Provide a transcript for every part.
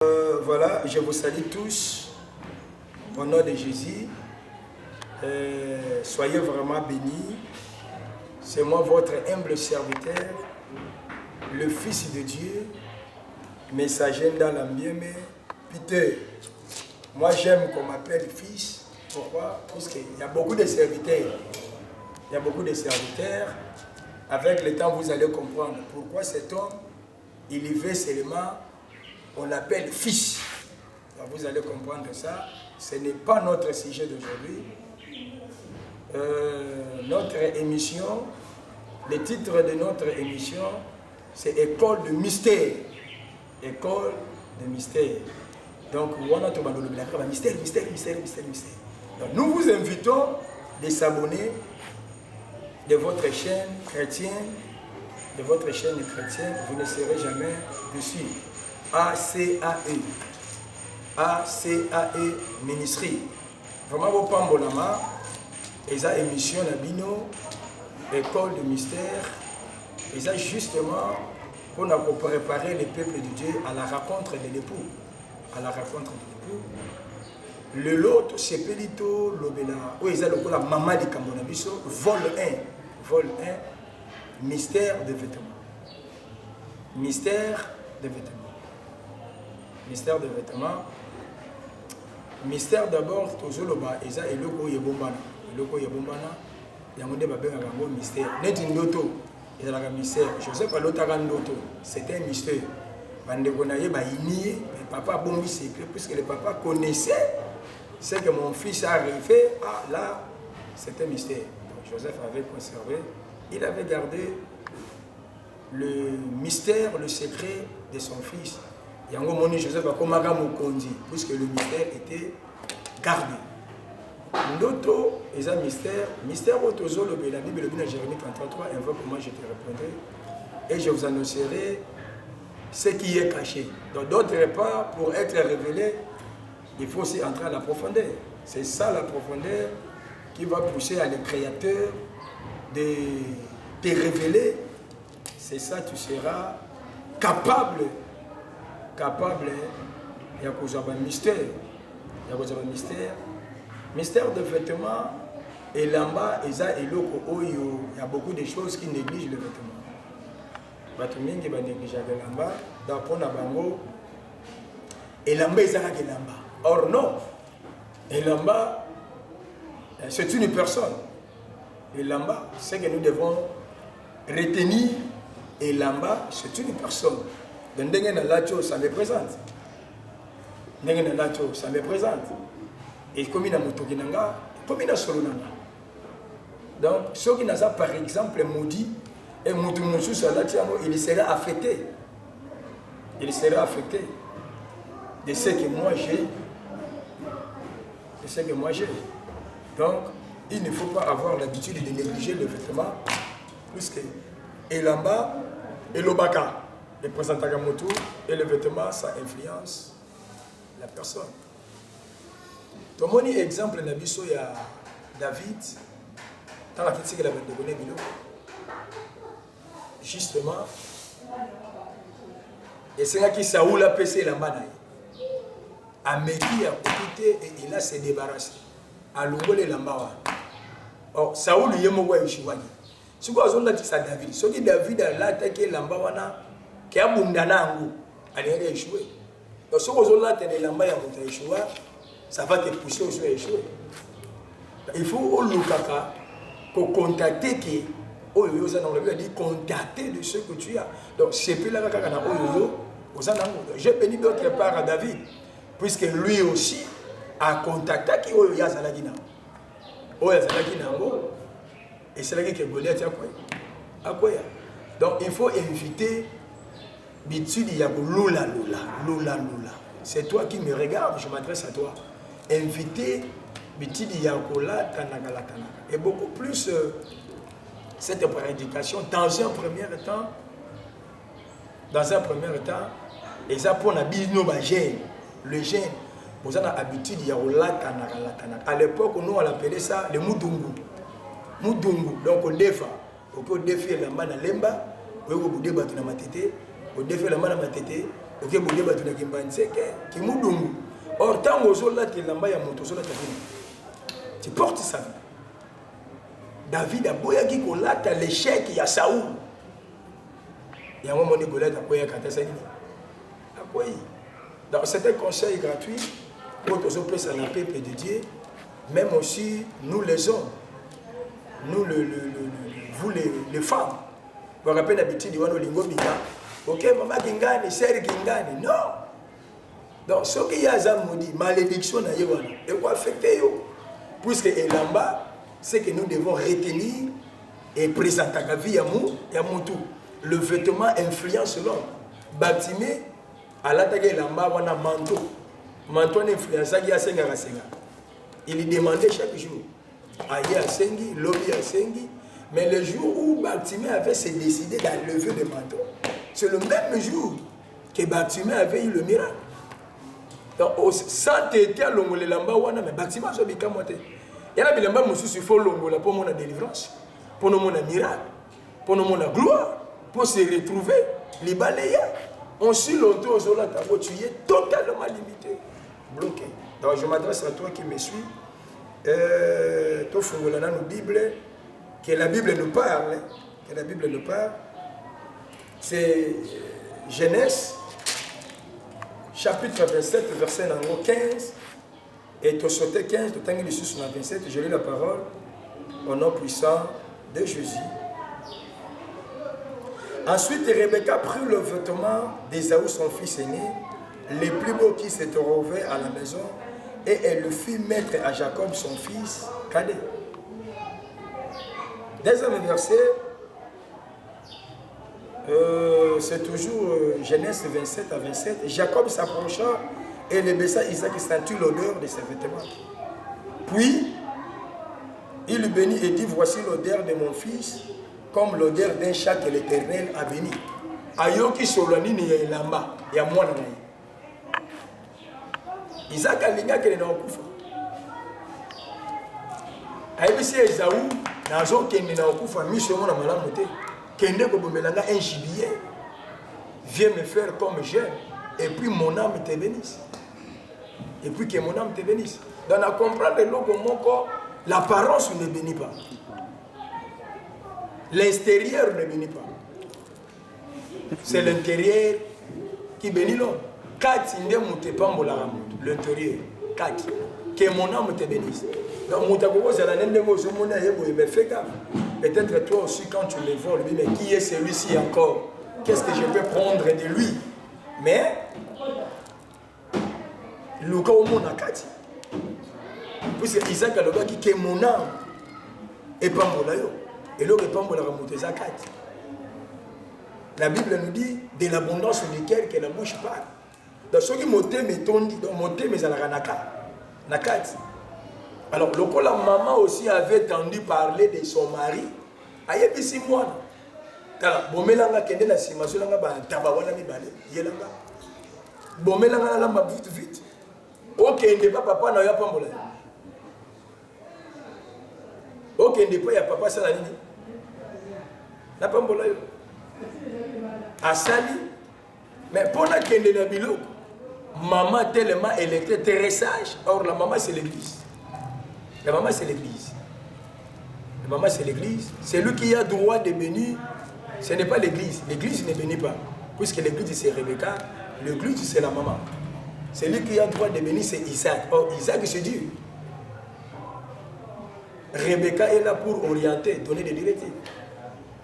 Voilà, je vous salue tous au nom de Jésus. Soyez vraiment bénis. C'est moi votre humble serviteur, le Fils de Dieu, messager dans la mienne, Peter. Moi j'aime qu'on m'appelle fils. Pourquoi? Parce qu'il y a beaucoup de serviteurs. Il y a beaucoup de serviteurs. Avec le temps, vous allez comprendre pourquoi cet homme, il y veut seulement, on l'appelle fils. Alors vous allez comprendre ça. Ce n'est pas notre sujet d'aujourd'hui. Notre émission, le titre de notre émission, c'est École de mystère. École de mystère. Donc, mystère. Donc, nous vous invitons de s'abonner de votre chaîne chrétienne, vous ne serez jamais dessus. ACAE Ministry. Vraiment, vous pambolama, et ça émission Nabino, École de mystère, et ça justement pour nous préparer le peuple de Dieu à la rencontre de l'époux. À la rencontre de l'époux. Le lot, c'est Pelito, Lobela, où ils ont la maman de Kambonabiso, vol 1, mystère de vêtements. Mystère de vêtements. Mystère de vêtements. Mystère d'abord, Tozoloba, Eza et Loko Yebombana. Loko Yebombana, Yamonde Babé Agambo, mystère. Net Ndoto, Eza la mystère. Joseph Alotaran Ndoto, c'était un mystère. Bandegonaye, Baïnié, mais papa Bombi secret, puisque le papa connaissait ce que mon fils a arrivé. Ah là, c'était un mystère. Donc Joseph avait conservé, il avait gardé le mystère, le secret de son fils. Yango Moni Joseph a comme Mokondi, puisque le mystère était gardé. Ndoto est un mystère. Mystère autozo, la Bible, le Bible de Jérémie 33, invoque moi je te répondrai. Et je vous annoncerai ce qui est caché. Donc d'autre part, pour être révélé, il faut aussi entrer à la profondeur. C'est ça la profondeur qui va pousser à le Créateur de te révéler. C'est ça, tu seras capable. Il y a un mystère. Il y a un mystère. Mystère de vêtements. Et là-bas, il y a beaucoup de choses qui négligent le vêtement. Batumingi va négliger l'amba. Dans la bango. Et l'amba, il y a l'amba. Or non. Et l'amba, c'est une personne. Et l'amba, c'est que nous devons retenir. Et l'amba, c'est une personne. Donc, ça me présente. Ça me présente. Et comme il y a Motokinanga, comme il y a Solonanga. Donc, ceux qui n'ont pas, par exemple, maudit, et Moutoumousou, il sera affecté. Il sera affecté de ce que moi j'ai. De ce que moi j'ai. Donc, il ne faut pas avoir l'habitude de négliger le vêtement, puisque et là-bas, et l'obaka. Le président Tagamoto et le vêtement, ça influence la personne. Donc, mon exemple, il y a David, dans la critique de la Bilo, justement, et c'est là que Saoul a passé la main. Amélie a écouté et il a se débarrassé. À l'ongole l'ambawa. Or, Saoul y est mort Ishouani. Si vous avez dit ça, David, ce qui David a attaqué l'ambawana, qui a bundana en allez échouer. Donc, si vous avez dit l'ambaya a échoué, ça va te pousser au échouer. Il faut au Lukaka contacter qui contacter de ce que tu as. Donc, c'est plus là que j'ai béni d'autre part à David, puisque lui aussi a contacté qui est Yazalagina. Et c'est là que Goliath a quoi. Donc, il faut éviter Bitsudi Yako Lula. C'est toi qui me regardes, je m'adresse à toi. Inviter Bitsudi Yako la Tanaka. Et beaucoup plus cette prédication dans un premier temps, et ça pour la bino le gène, vous avez l'habitude il y a à l'époque nous on appelait ça le mudungu. Donc on défend, on peut défier la main à lemba, on peut débattre la matete, on défait la main à matete, Ok, vous avez dit que qui moudungu. Or, tant que vous avez lamba ya moto, tu portes sa vie. David a boya qui colate l'échec, il y a Saoul. Il y a un moment donné, il y a un donc, c'est un conseil gratuit pour tous les gens la paix de Dieu, même aussi nous les hommes, nous vous les femmes. Vous vous rappelez d'habitude, il y a un ok, maman Kingani, sœur Kingani. Non. Donc, ce qu'il y a à maudit, malédiction, et quoi affecter yo. Puisque là-bas, c'est que nous devons retenir et présenter la vie à nous et à tout. Le vêtement influence l'homme. Baptimé, à l'attaque là-bas, on a manteau. Manteau influence qui a senga. Il demandait chaque jour. Aïe à sengi, lobby à sengi. Mais le jour où Baptimé avait décidé d'enlever le manteau, c'est le même jour que Baptimé avait eu le miracle. Donc, sans t'éter à l'ongole lamba, mais Baptimé a été camoté. Il y a des gens qui font l'ongole pour mon délivrance, pour mon miracle, pour mon gloire, pour se retrouver, les balayés. On suit l'auto aux zola, tu es totalement limité, bloqué. Donc, je m'adresse à toi qui me suis. Tu fais dans la Bible, que la Bible nous parle, que la Bible nous parle. C'est Genèse, chapitre 27, verset 15, et tu sautais 15, tu t'engueules sur 27, je lis la parole au nom puissant de Jésus. Ensuite, Rebecca prit le vêtement d'Ésaü, son fils aîné, les plus beaux qui se trouvaient à la maison, et elle le fit mettre à Jacob, son fils cadet. Deuxième verset, c'est toujours Genèse 27 à 27. Jacob s'approcha et le baissa Isaac sentit l'odeur de ses vêtements. Puis, il le bénit et dit, voici l'odeur de mon fils, comme l'odeur d'un chat que l'Éternel a béni. Ayoki solani ni yelamba, ya mwana na Isaac a linga kele na okufa. Aibisi Esaü, nazo kende na okufa, miso mona malamu te. Kende kobomelanga un gibier. Viens me faire comme j'aime. Et puis mon âme te bénisse. Et puis que mon âme te bénisse. Donc à comprendre mon corps, l'apparence ne bénit pas. L'extérieur ne bénit pas. C'est l'intérieur qui bénit l'homme. L'intérieur. Que mon âme te bénisse. Donc, peut-être toi aussi, quand tu le vois, lui, mais qui est celui-ci encore? Qu'est-ce que je peux prendre de lui? Mais, le cas au monde a Kati. Puisque Isaac a le gars qui est mon âme. Et pas mon aïe. Et l'autre est pas mon âme. La Bible nous dit de l'abondance du cœur que la bouche parle. Dans ce qui m'a tondi, dans mon thème, mais à la Nakati. Alors, la maman aussi avait entendu parler de son mari. Il y a 6 mois. Bomelanga kende na sima solanga ba tabawana mibale yelanga. Bomelanga la ma vite. OK, ndé pas papa na ya pambola. OK, ndé pas ya papa sala nini? Na pambola yo. Asali. Mais pour la kende na biloko, maman tellement elle était très sage. Or la maman c'est l'église. La maman c'est l'église. La maman c'est l'église. C'est lui qui a droit de bénir. Ce n'est pas l'église. L'église ne bénit pas. Puisque l'église c'est Rebecca, l'église c'est la maman. Celui qui a droit de bénir c'est Isaac. Or Isaac c'est Dieu. Rebecca est là pour orienter, donner des directives.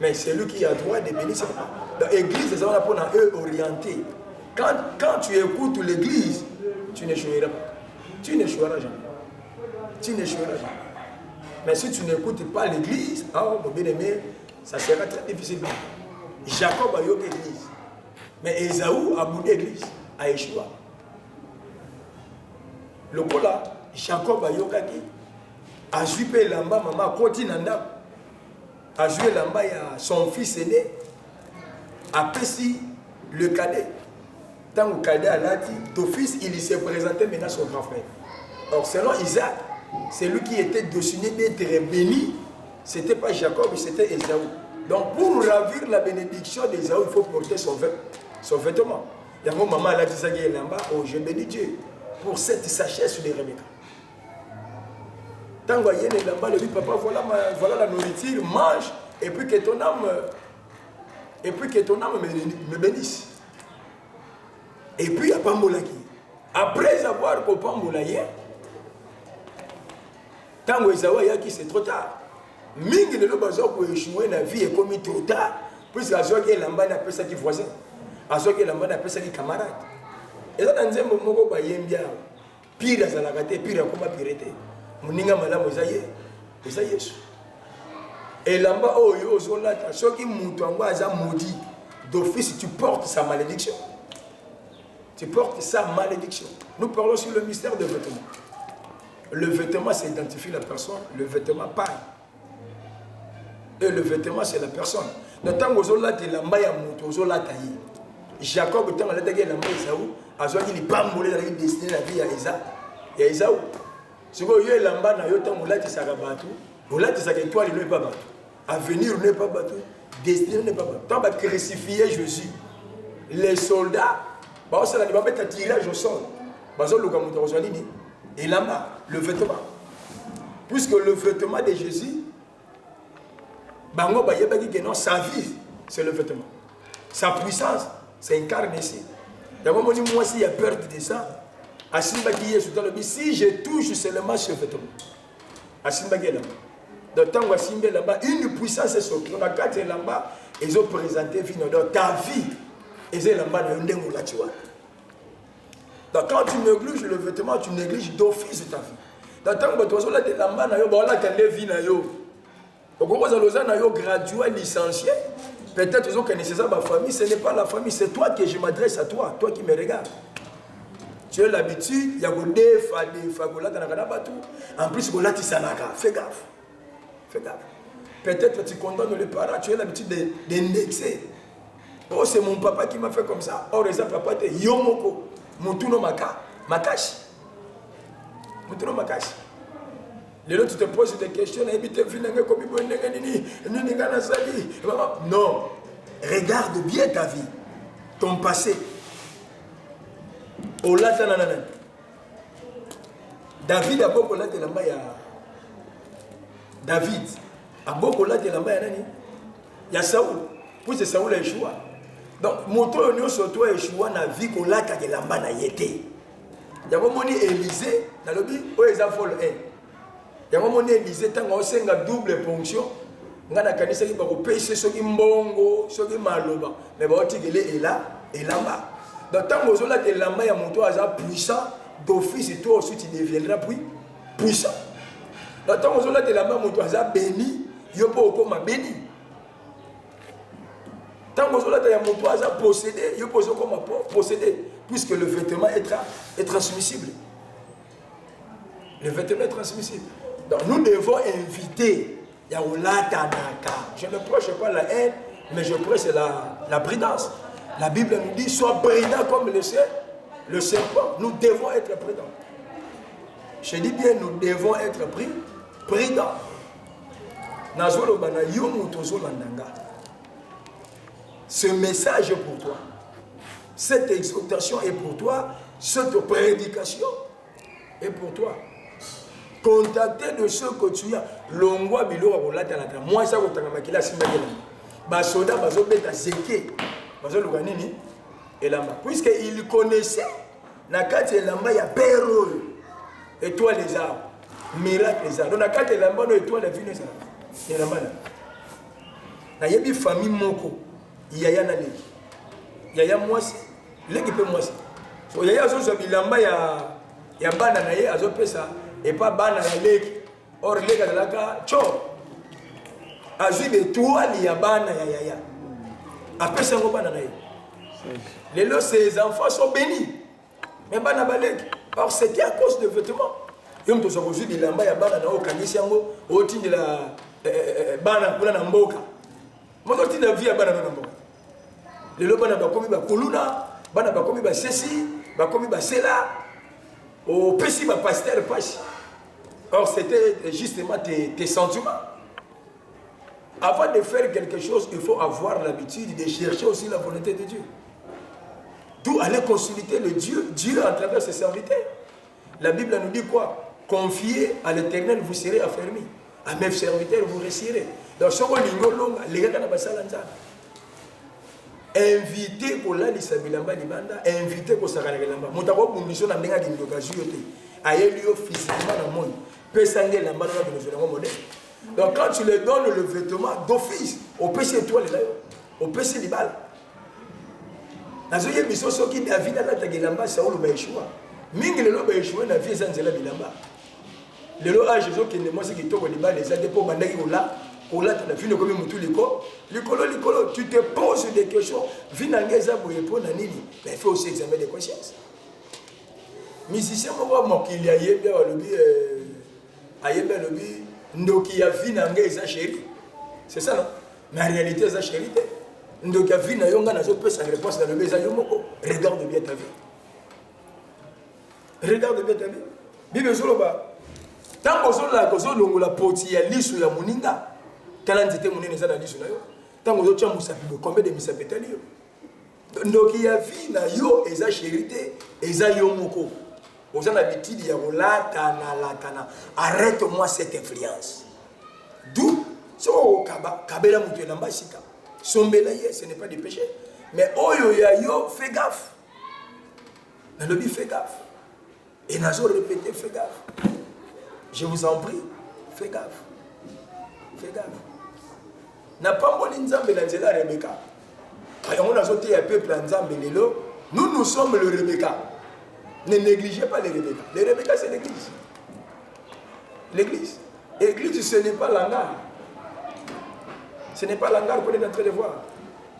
Mais celui qui a droit de bénir c'est pas. Dans l'église, c'est ça pour eux orienter. Quand tu écoutes l'église, tu n'échoueras pas. Tu n'échoueras jamais. Tu n'échoueras jamais. Mais si tu n'écoutes pas l'église, oh mon bien-aimé, ça sera très difficile. Jacob a eu l'église. Mais Ésaü a boudé l'église, a échoué. Le coup là, Jacob a eu l'église. A joué l'amba, maman, continue a joué l'amba, il y a son fils aîné, a pris le cadet. Tant que le cadet a dit, ton fils, il s'est présenté maintenant son grand frère. Or, selon Isaac, c'est lui qui était destiné d'être béni. Ce n'était pas Jacob, c'était Ésaü. Donc, pour ravir la bénédiction d'Ésaü, il faut porter son vêtement. Il y a mon maman là qui s'est là-bas. Oh, je bénis Dieu pour cette sagesse de Rebecca. Tant que vous êtes là-bas, le dit papa, voilà la nourriture, mange, et puis que ton âme me bénisse. Et puis il n'y a pas Moulaki. Après avoir coupé Moulaye, tant que vous avez c'est trop tard. Mingi de l'obazor pour échouer dans la vie est commis trop tard, puisque à ce qui l'amba n'a pas ça qui voisin, à ce qui l'amba n'a pas ça qui camarade. Et ça dans un moment où il y a bien pire à la gâte, pire à comment pireté. Moninga madame Osaye, Osaye. Et l'amba oh yo zola, ce qui moutonga aza maudit, d'office tu portes sa malédiction. Tu portes sa malédiction. Nous parlons sur le mystère des vêtements. Le vêtement, ça identifie la personne, le vêtement parle. Et le vêtement, c'est la personne. Donc, tant que vous avez l'amba ya mouto, vous avez Jacob, tant que vous avez l'amba Esaou, vous avez pambolé dans la destinée la vie à Esaou. Si vous avez l'amba, vous avez Sarabatou, vous avez étoile, il n'est pas battu. Avenir n'est pas battu, destinée n'est pas battu. Tant que vous crucifiez Jésus, les soldats, vous avez un tirage au sol. Et là-bas, le vêtement. Puisque le vêtement de Jésus, sa vie, c'est le vêtement. Sa puissance, c'est incarné ici. D'abord, moi, s'il y a perte de ça, si je touche seulement ce vêtement, donc, tant que là-bas, une puissance est sortie. On a quatre là-bas, ils ont présenté dans ta vie. Ils ont là-bas, donc, quand tu négliges le vêtement, tu négliges d'office de ta vie. Donc, tant que tu as là-bas, tu as gradué, licencié. Peut-être que vous connaissez ça, ma famille. Ce n'est pas la famille, c'est toi que je m'adresse à toi, toi qui me regardes. Tu as l'habitude, il y a des en plus, fais gaffe. Fais gaffe. Peut-être que tu condamnes les parents, tu as l'habitude d'indexer. Oh, c'est mon papa qui m'a fait comme ça. Or, les papa, tu es yomoko. Mutuno makashi. Mutuno makashi. Les autres, tu te poses des questions, non, regarde bien ta vie, ton passé. David a beaucoup là de la maille. David a beaucoup là de la maille. Il y a Saoul, puis c'est Saoul a échoué. Donc, mon tour surtout a échoué dans la vie qu'on a de la maille. Il y a un Élisée, dans le but, où ils ont fait il y a un moment Élisée, tant qu'on a une double ponction, on a kanisa qui va pêcher ce qui mbongo, ce qui maloba, mais on dit qu'il est là et là-bas. Donc tant que vous avez là-bas, il y a mon toit puissant, d'office et toi aussi tu deviendras puissant. Donc tant que vous avez là-bas, mon toit béni, il n'y a pas encore béni. Tant que vous avez mon toit possédé, il n'y a pas encore possédé, puisque le vêtement est transmissible. Le vêtement est transmissible. Donc nous devons inviter Yaoulatanaka. Je ne prêche pas la haine, mais je prêche la prudence. La Bible nous dit, sois prudent comme le serpent. Nous devons être prudents. Je dis bien, nous devons être prudents. Ce message est pour toi. Cette exhortation est pour toi. Cette prédication est pour toi. Contacter de ceux que tu as. Longwa bilo wa lata lata. Moi ça kotanga makila simba kela. Ba soda bazo beta zeke. Bazo luka nini? Elamba. Puisque il connaissait na kati elamba ya perro. Étoile des arbres. Miracle des arbres. Donc na kati elamba no étoile la vie ça. Elamba na. Na yebi famille moko. Yaya na leki. Yaya mwasi. Leki pe mwasi. So yaya zo zo bilamba ya bana na ye azo pesa. Et pas bana ya leki. Or leki azalaka cho. Azui de toi li ya bana ya yaya. Apesa ngo bana na ye. Les ses enfants sont bénis. Mais bana ba leki. Or c'était à cause de vêtements. Yom to so zui bilamba ya bana na okangisi yango otindi la bana kuna na mboka. Moto tinda via bana na mboka. Les bana ba komi ba kuluna, bana ba komi ba sesi, ba komi ba sela. Au pesi ba pasteur pachi. Or, c'était justement tes sentiments. Avant de faire quelque chose, il faut avoir l'habitude de chercher aussi la volonté de Dieu. D'où aller consulter le Dieu, Dieu à travers ses serviteurs. La Bible nous dit quoi? Confiez à l'Éternel, vous serez affermis. À mes serviteurs, vous réussirez. Donc, ce qu'on les gars, invité pour la Lissabilamba Libanda, invité pour Saragalamba. Moutako pour mission n'a pas de l'occasion. Aïelio physiquement dans le monde. Pesangé lamba dans le musulman modèle. Donc, quand tu leur donnes le vêtement d'office, au PC étoile là, au PC Libal. Dans une mission, ceux qui David a la lamba, c'est où le Baïchoua. Mingi le loba Baïchoua n'a vu ça dans la bilamba. Le loba a Jésus qui ne m'a dit que les balles, les a dépôts, bandaki ou là. Là, tu as vu comme l'écolo, tu te poses des questions. Mais il faut aussi examiner des consciences. Musicien, il y a c'est ça, non? Mais en réalité, c'est chérie. Regarde bien ta vie. Regarde bien ta vie. Bible Zoloba. Tant que vous la poti ya lisu ya muninga. Talentité mon neza na lisu na yo. Tant que tu as musapibo combien de misapetali yo. Donc il y a vie na yo eza chérité eza yo moko. Aux en habitude ya latana. Arrête-moi cette influence. D'où so kabela mutu na mbasika. Sombela ye ce n'est pas du péché. Mais oyo ya yo fais gaffe. Na lobi fais gaffe. Et nazo répéter fais gaffe. Je vous en prie, fais gaffe. Fais gaffe. N'a pas mboli nzambe na nzela Rebecca. On a sauté un peuple en nzambe lelo. Nous sommes le Rebecca. Ne négligez pas les Rebecca. Les Rebecca c'est l'église. L'église. L'église ce n'est pas l'hangar. Ce n'est pas l'hangar qu'on est en train de voir.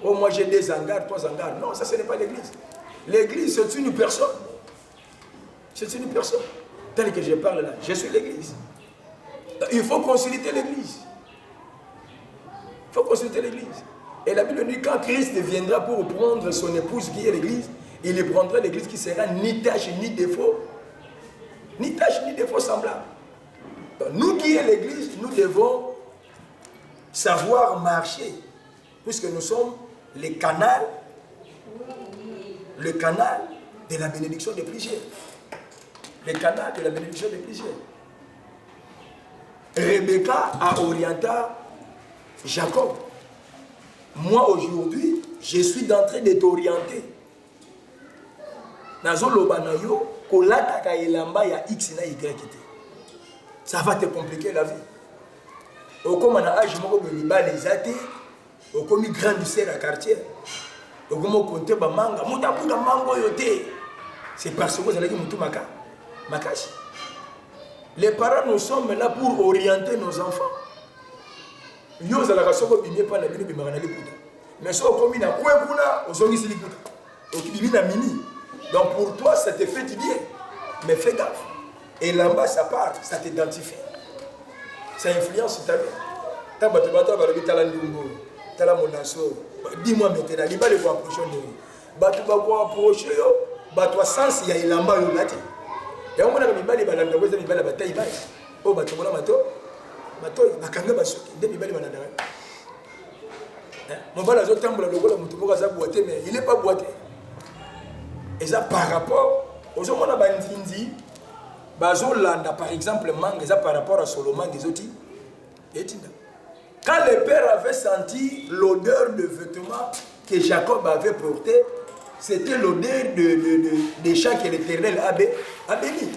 Oh moi j'ai des hangars, 3 hangars. Non, ça ce n'est pas l'église. L'église c'est une personne. C'est une personne. Tel que je parle là, je suis l'église. Il faut consulter l'église. Il faut consulter l'église. Et la Bible dit quand Christ viendra pour prendre son épouse qui est l'église, il prendra l'église qui sera ni tache ni défaut. Ni tache ni défaut semblable. Donc, nous qui est l'église, nous devons savoir marcher. Puisque nous sommes le canal de la bénédiction de plusieurs. Le canal de la bénédiction de plusieurs. Rebecca a orienté Jacob. Moi aujourd'hui, je suis en train de t'orienter. Ça va te compliquer la vie. Comme on a âge, les athées, comme une grande sœur à quartier. C'est parce que vous allez dire Makashi. Les parents, nous sommes là pour orienter nos enfants. Yo zalaka soko bimé pas na bino bimaka na liputa. Mais soko komi na kwekuna ozongisi liputa. Okibibi na mini. Donc pour toi ça te fait du bien. Mais fais gaffe. Et là-bas ça part, ça t'identifie. Ça influence ta vie. Ta bato bato ba lobi tala ndungo, tala monaso. Dis-moi maintenant, li ba le approcher de. Bato ba ko approcher yo, bato sens ya ilamba yo lati. Ya mona mibali balanda kweza mibali batayi bai. O bato bona mato. Bato bakanga basoki nde mibali balanda. Mobala zo tambola lokola mutu moko za boité mais il est pas boité. Et ça par rapport aux hommes bandindi bazo landa par exemple mangue ça par rapport à Solomon des outils. Quand le père avait senti l'odeur de vêtements que Jacob avait porté, c'était l'odeur des champs que l'Éternel a béni.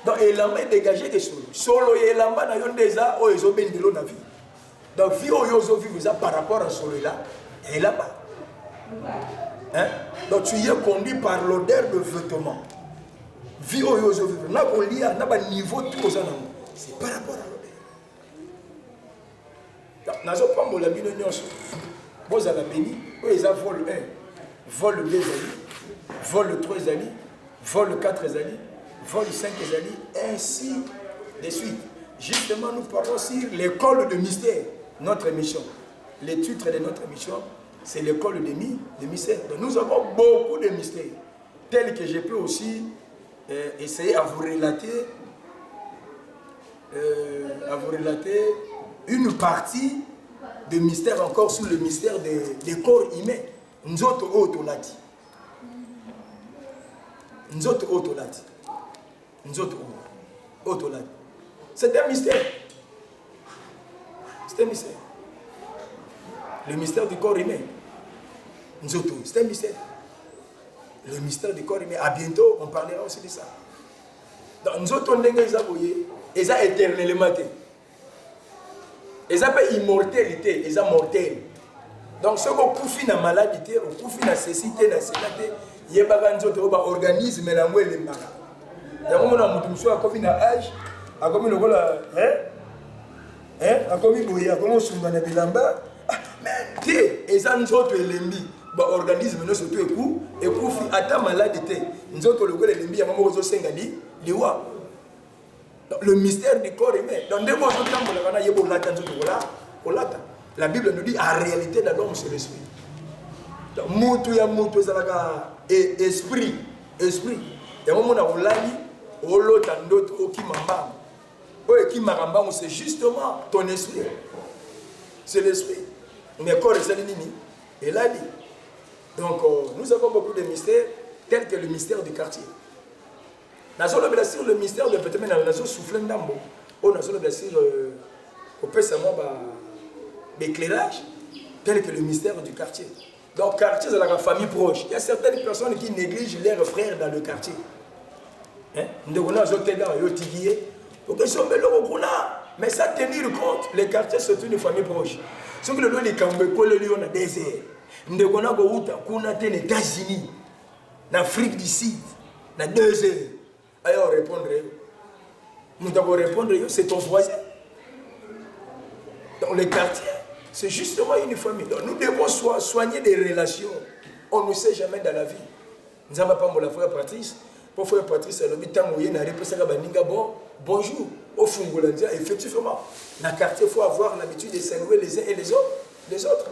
Donc il a dégagé des choses. Solo et l'amba n'a eu des a ils ont béni de l'eau dans la vie. Donc vie au yozo vivre ça par rapport à solo là et là-bas. Hein? Donc tu y es conduit par l'odeur de vêtements. Vie au yozo vivre. N'a pas lien, n'a pas niveau tout ça non. C'est par rapport à l'odeur. Nazo pas mon ami de nyonso. Vous avez béni, ils ont vol 1, vol 2 ali, vol 3 ali, vol 4 ali, vol 5 ali, ainsi de suite. Justement, nous parlons sur l'école de mystère, notre émission. Le titre de notre émission, c'est l'école de mystère. Donc nous avons beaucoup de mystères, tels que je peux aussi essayer à vous relater une partie de mystère encore sur le mystère des corps humains. Nous autres, on l'a dit. Nous autres autolates. Nous autres autolates. C'est un mystère. C'est un mystère. Le mystère du corps humain. Nous autres, c'est un mystère. Le mystère du corps humain. À bientôt, on parlera aussi de ça. Donc, nous autres, on est éternellement. Ils ont immortalité, ils sont mortels. Donc, ce qu'on coupe dans la maladie, on coupe dans la cécité, dans la cécité, il y a un organisme qui est en train de se faire. Il y a un monsieur qui est en âge, qui est en train de se faire. Mais ils ont un ennemi. L'organisme ne se fait pas, et pour faire maladie, nous avons l'ennemi, il y a un monsieur qui est en train de le mystère du corps humain. Donc, dès que la Bible nous dit en réalité, dans l'homme, c'est l'esprit. Donc, il y a un esprit. Esprit. Il y a un moment où c'est justement ton esprit. C'est l'esprit. Mais le corps est nini. Et là, dit. Donc, nous avons beaucoup de mystères, tels que le mystère du quartier. Nous avons le mystère de Pétémé, nous avons soufflé dans l'eau. Nous avons l'éclairage, tel que le mystère du quartier. Donc, quartier, c'est la famille proche. Il y a certaines personnes qui négligent leurs frères dans le quartier. Nous avons mais ça tenir compte, les quartiers sont une famille proche. Ce que le lieu on a désert. Nous avons les États-Unis, l'Afrique du Sud, dans 2 heures. Alors répondre, nous devons répondre, c'est ton voisin. Dans les quartiers, c'est justement une famille. Donc, nous devons soigner des relations. On ne sait jamais dans la vie. Nous avons pas mon frère Patrice. Pour frère Patrice, bonjour. Au fond, effectivement, dans le quartier, il faut avoir l'habitude de saluer les uns et les autres.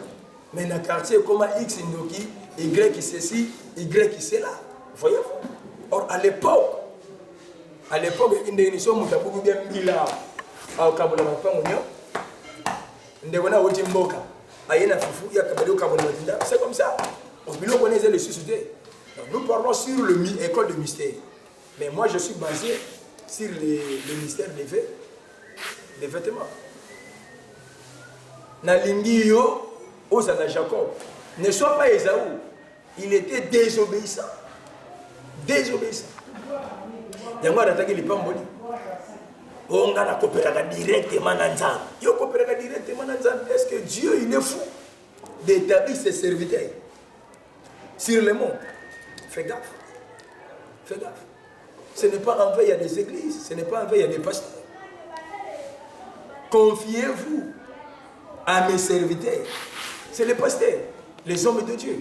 Mais dans le quartier, comment X Ndoki, Y qui c'est ci, Y qui c'est là. Voyez-vous? Or, à l'époque, il y a une chose qui est bien mise au Kabula Mapangonio. C'est comme ça. On connaît les sociétés. Nous parlons sur l'école de mystère. Mais moi, je suis basé sur le mystère des vêtements. Nalingiyo, Osana Jacob. Ne sois pas Esaü. Il était désobéissant. Désobéissant. Il y a un attaqué les pamboli. On a coopéré directement dans Nzam. Il coopéré directement dans Nzam. Est-ce que Dieu, il est fou d'établir ses serviteurs sur le monde? Fais gaffe. Fais gaffe. Ce n'est pas en veille à des églises. Ce n'est pas en veille à des pasteurs. Confiez-vous à mes serviteurs. C'est les pasteurs, les hommes de Dieu.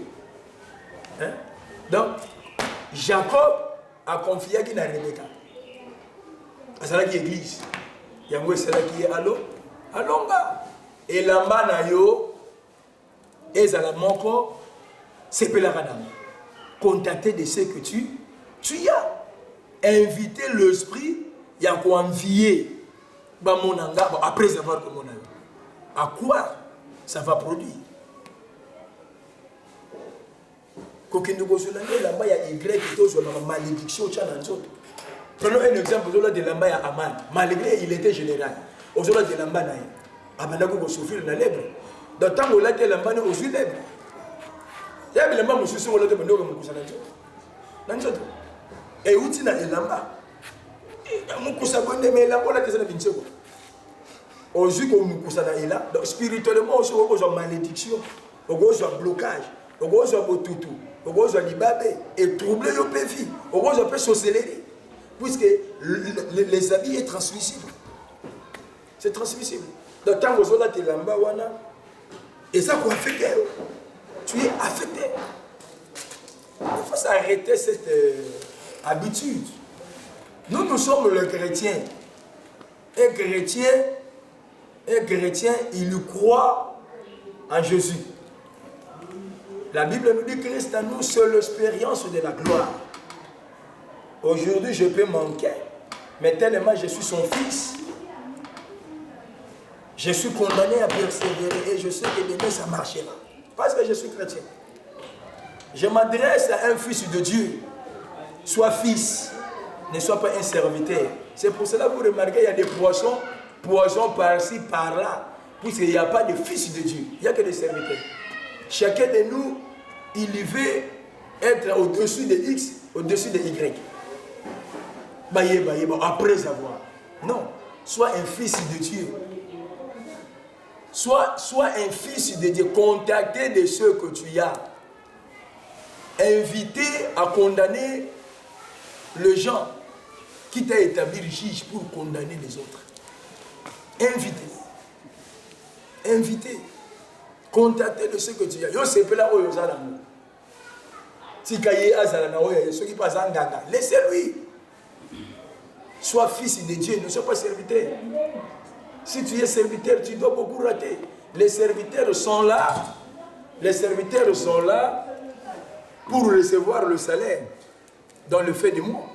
Hein? Donc, Jacob a confié à qui n'a Rebecca. C'est là qui est église. Il y a c'est là qui est Alonga. Et là-bas, nayo, et à la moko, c'est pas la radam. Contacter de ce que tu as. Inviter l'esprit, il y a quoi envier. Après avoir comme on a eu. À quoi ça va produire? Quand il y a Y qui est une malédiction. Prenons un exemple de l'amba à Aman. Malgré il était général. Aujourd'hui, de l'amba naïe. Amanako va souffrir dans l'èbre. Dans le temps où il était l'amba aux yeux l'èbre. Il y a l'amba qui souffre dans l'èbre. Et où tu as l'amba? Mais l'amba là, c'est la vingt secondes. Aux yeux qu'on nous pousse là, donc spirituellement, on a une malédiction, on a un blocage, on a un toutou, on a un libabé, et troubler nos pévis, on a un sorcellerie. Puisque les habits sont transmissibles. C'est transmissible. Donc, quand vous êtes là, et ça, vous affectez. Tu es affecté. Il faut s'arrêter cette habitude. Nous sommes le chrétien. Un chrétien, il croit en Jésus. La Bible nous dit que Christ en nous, c'est l'expérience de la gloire. Aujourd'hui, je peux manquer, mais tellement je suis son fils, je suis condamné à persévérer et je sais que demain ça marchera. Parce que je suis chrétien. Je m'adresse à un fils de Dieu. Sois fils, ne sois pas un serviteur. C'est pour cela que vous remarquez, il y a des poissons par-ci, par-là. Puisqu'il n'y a pas de fils de Dieu, il n'y a que des serviteurs. Chacun de nous, il veut être au-dessus de X, au-dessus de Y. Après avoir. Non, sois un fils de Dieu. Sois un fils de Dieu, contacté de ceux que tu as. Invité à condamner le gens qui t'a établi juge pour condamner les autres. Invité. Contacté de ceux que tu as. Yo c'est là où ils ont si kaye azala na oya ceux qui passent en ganga, laissez-lui. Sois fils de Dieu, ne sois pas serviteur. Si tu es serviteur, tu dois beaucoup rater. Les serviteurs sont là. Les serviteurs sont là pour recevoir le salaire dans le fait du mois.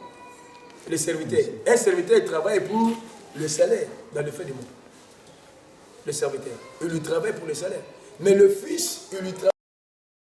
Les serviteurs. Un serviteur travaille pour le salaire dans le fait du mois. Le serviteur. Il lui travaille pour le salaire. Mais le fils, il lui travaille.